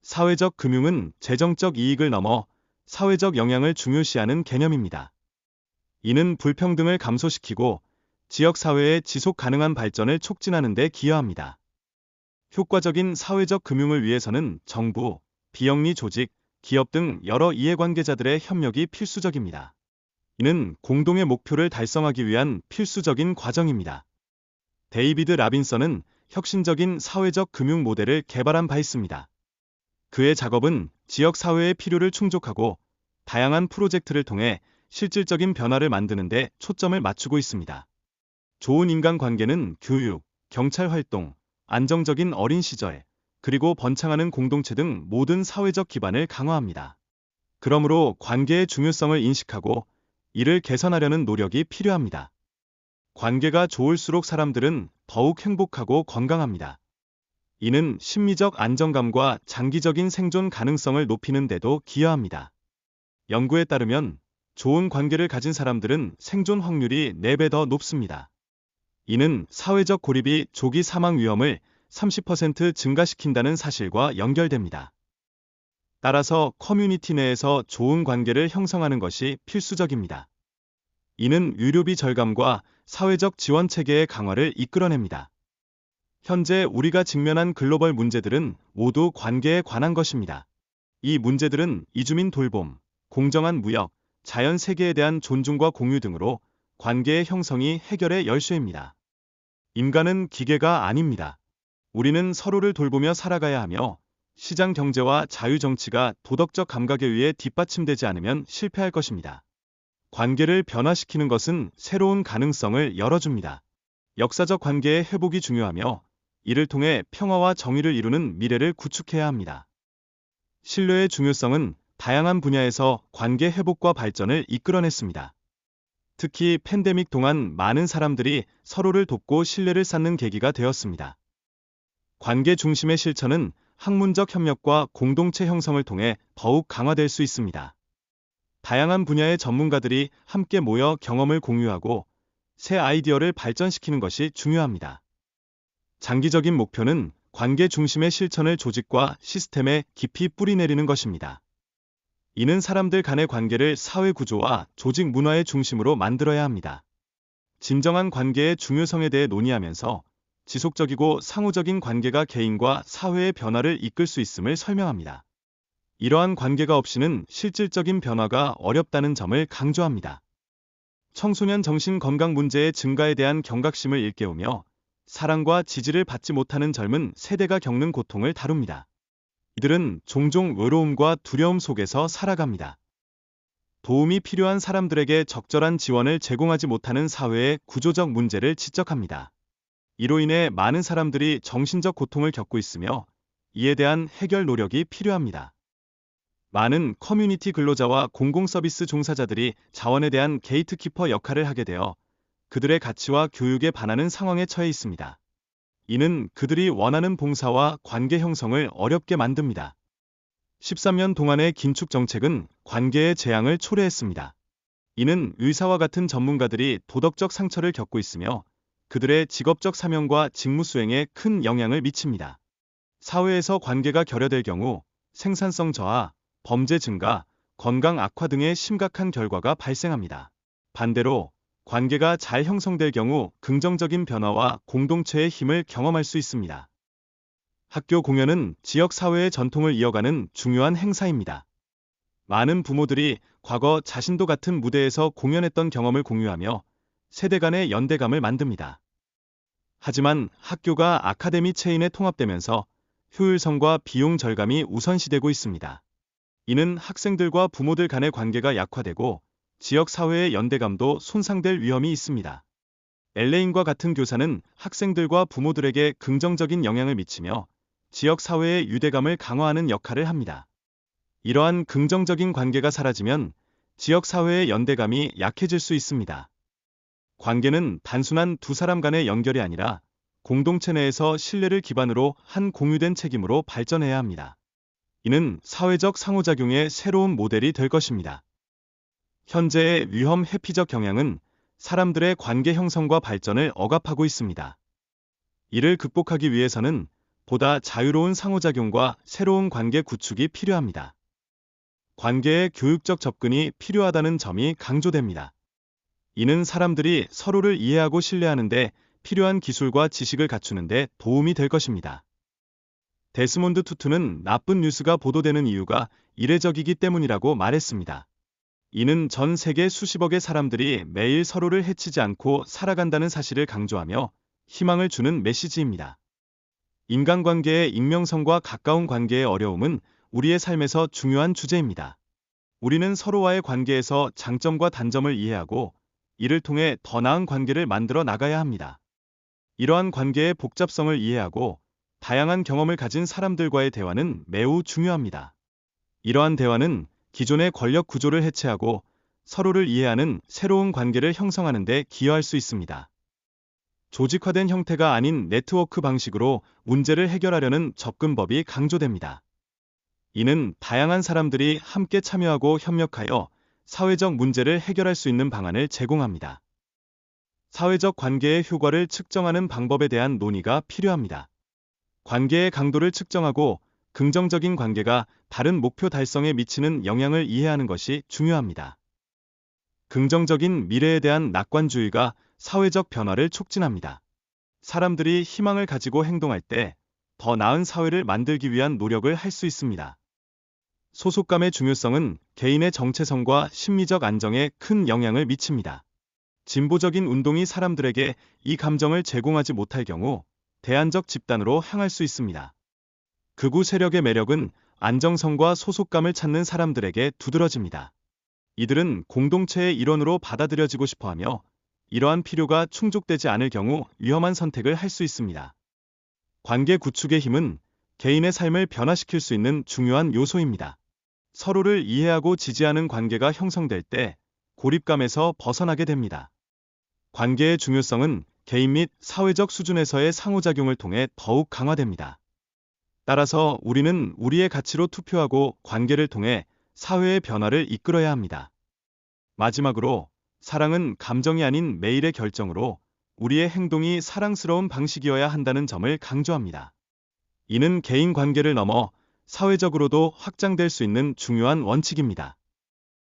사회적 금융은 재정적 이익을 넘어 사회적 영향을 중요시하는 개념입니다. 이는 불평등을 감소시키고 지역 사회의 지속 가능한 발전을 촉진하는 데 기여합니다. 효과적인 사회적 금융을 위해서는 정부, 비영리 조직, 기업 등 여러 이해관계자들의 협력이 필수적입니다. 이는 공동의 목표를 달성하기 위한 필수적인 과정입니다. 데이비드 라빈선은 혁신적인 사회적 금융 모델을 개발한 바 있습니다. 그의 작업은 지역 사회의 필요를 충족하고 다양한 프로젝트를 통해 실질적인 변화를 만드는 데 초점을 맞추고 있습니다. 좋은 인간관계는 교육, 경찰 활동, 안정적인 어린 시절, 그리고 번창하는 공동체 등 모든 사회적 기반을 강화합니다. 그러므로 관계의 중요성을 인식하고 이를 개선하려는 노력이 필요합니다. 관계가 좋을수록 사람들은 더욱 행복하고 건강합니다. 이는 심리적 안정감과 장기적인 생존 가능성을 높이는 데도 기여합니다. 연구에 따르면 좋은 관계를 가진 사람들은 생존 확률이 4배 더 높습니다. 이는 사회적 고립이 조기 사망 위험을 30% 증가시킨다는 사실과 연결됩니다. 따라서 커뮤니티 내에서 좋은 관계를 형성하는 것이 필수적입니다. 이는 의료비 절감과 사회적 지원 체계의 강화를 이끌어냅니다. 현재 우리가 직면한 글로벌 문제들은 모두 관계에 관한 것입니다. 이 문제들은 이주민 돌봄, 공정한 무역, 자연 세계에 대한 존중과 공유 등으로 관계의 형성이 해결의 열쇠입니다. 인간은 기계가 아닙니다. 우리는 서로를 돌보며 살아가야 하며 시장 경제와 자유 정치가 도덕적 감각에 의해 뒷받침되지 않으면 실패할 것입니다. 관계를 변화시키는 것은 새로운 가능성을 열어줍니다. 역사적 관계의 회복이 중요하며 이를 통해 평화와 정의를 이루는 미래를 구축해야 합니다. 신뢰의 중요성은 다양한 분야에서 관계 회복과 발전을 이끌어냈습니다. 특히 팬데믹 동안 많은 사람들이 서로를 돕고 신뢰를 쌓는 계기가 되었습니다. 관계 중심의 실천은 학문적 협력과 공동체 형성을 통해 더욱 강화될 수 있습니다. 다양한 분야의 전문가들이 함께 모여 경험을 공유하고 새 아이디어를 발전시키는 것이 중요합니다. 장기적인 목표는 관계 중심의 실천을 조직과 시스템에 깊이 뿌리내리는 것입니다. 이는 사람들 간의 관계를 사회 구조와 조직 문화의 중심으로 만들어야 합니다. 진정한 관계의 중요성에 대해 논의하면서 지속적이고 상호적인 관계가 개인과 사회의 변화를 이끌 수 있음을 설명합니다. 이러한 관계가 없이는 실질적인 변화가 어렵다는 점을 강조합니다. 청소년 정신 건강 문제의 증가에 대한 경각심을 일깨우며 사랑과 지지를 받지 못하는 젊은 세대가 겪는 고통을 다룹니다. 이들은 종종 외로움과 두려움 속에서 살아갑니다. 도움이 필요한 사람들에게 적절한 지원을 제공하지 못하는 사회의 구조적 문제를 지적합니다. 이로 인해 많은 사람들이 정신적 고통을 겪고 있으며 이에 대한 해결 노력이 필요합니다. 많은 커뮤니티 근로자와 공공서비스 종사자들이 자원에 대한 게이트키퍼 역할을 하게 되어 그들의 가치와 교육에 반하는 상황에 처해 있습니다. 이는 그들이 원하는 봉사와 관계 형성을 어렵게 만듭니다. 13년 동안의 긴축 정책은 관계의 재앙을 초래했습니다. 이는 의사와 같은 전문가들이 도덕적 상처를 겪고 있으며 그들의 직업적 사명과 직무 수행에 큰 영향을 미칩니다. 사회에서 관계가 결여될 경우 생산성 저하, 범죄 증가, 건강 악화 등의 심각한 결과가 발생합니다. 반대로 관계가 잘 형성될 경우 긍정적인 변화와 공동체의 힘을 경험할 수 있습니다. 학교 공연은 지역 사회의 전통을 이어가는 중요한 행사입니다. 많은 부모들이 과거 자신도 같은 무대에서 공연했던 경험을 공유하며 세대 간의 연대감을 만듭니다. 하지만 학교가 아카데미 체인에 통합되면서 효율성과 비용 절감이 우선시되고 있습니다. 이는 학생들과 부모들 간의 관계가 약화되고 지역 사회의 연대감도 손상될 위험이 있습니다. 엘레인과 같은 교사는 학생들과 부모들에게 긍정적인 영향을 미치며 지역 사회의 유대감을 강화하는 역할을 합니다. 이러한 긍정적인 관계가 사라지면 지역 사회의 연대감이 약해질 수 있습니다. 관계는 단순한 두 사람 간의 연결이 아니라 공동체 내에서 신뢰를 기반으로 한 공유된 책임으로 발전해야 합니다. 이는 사회적 상호작용의 새로운 모델이 될 것입니다. 현재의 위험 회피적 경향은 사람들의 관계 형성과 발전을 억압하고 있습니다. 이를 극복하기 위해서는 보다 자유로운 상호작용과 새로운 관계 구축이 필요합니다. 관계에 교육적 접근이 필요하다는 점이 강조됩니다. 이는 사람들이 서로를 이해하고 신뢰하는데 필요한 기술과 지식을 갖추는데 도움이 될 것입니다. 데스몬드 투투는 나쁜 뉴스가 보도되는 이유가 이례적이기 때문이라고 말했습니다. 이는 전 세계 수십억의 사람들이 매일 서로를 해치지 않고 살아간다는 사실을 강조하며 희망을 주는 메시지입니다. 인간관계의 익명성과 가까운 관계의 어려움은 우리의 삶에서 중요한 주제입니다. 우리는 서로와의 관계에서 장점과 단점을 이해하고 이를 통해 더 나은 관계를 만들어 나가야 합니다. 이러한 관계의 복잡성을 이해하고 다양한 경험을 가진 사람들과의 대화는 매우 중요합니다. 이러한 대화는 기존의 권력 구조를 해체하고 서로를 이해하는 새로운 관계를 형성하는 데 기여할 수 있습니다. 조직화된 형태가 아닌 네트워크 방식으로 문제를 해결하려는 접근법이 강조됩니다. 이는 다양한 사람들이 함께 참여하고 협력하여 사회적 문제를 해결할 수 있는 방안을 제공합니다. 사회적 관계의 효과를 측정하는 방법에 대한 논의가 필요합니다. 관계의 강도를 측정하고 긍정적인 관계가 다른 목표 달성에 미치는 영향을 이해하는 것이 중요합니다. 긍정적인 미래에 대한 낙관주의가 사회적 변화를 촉진합니다. 사람들이 희망을 가지고 행동할 때 더 나은 사회를 만들기 위한 노력을 할 수 있습니다. 소속감의 중요성은 개인의 정체성과 심리적 안정에 큰 영향을 미칩니다. 진보적인 운동이 사람들에게 이 감정을 제공하지 못할 경우 대안적 집단으로 향할 수 있습니다. 극우 세력의 매력은 안정성과 소속감을 찾는 사람들에게 두드러집니다. 이들은 공동체의 일원으로 받아들여지고 싶어하며 이러한 필요가 충족되지 않을 경우 위험한 선택을 할 수 있습니다. 관계 구축의 힘은 개인의 삶을 변화시킬 수 있는 중요한 요소입니다. 서로를 이해하고 지지하는 관계가 형성될 때 고립감에서 벗어나게 됩니다. 관계의 중요성은 개인 및 사회적 수준에서의 상호작용을 통해 더욱 강화됩니다. 따라서 우리는 우리의 가치로 투표하고 관계를 통해 사회의 변화를 이끌어야 합니다. 마지막으로 사랑은 감정이 아닌 매일의 결정으로 우리의 행동이 사랑스러운 방식이어야 한다는 점을 강조합니다. 이는 개인 관계를 넘어 사회적으로도 확장될 수 있는 중요한 원칙입니다.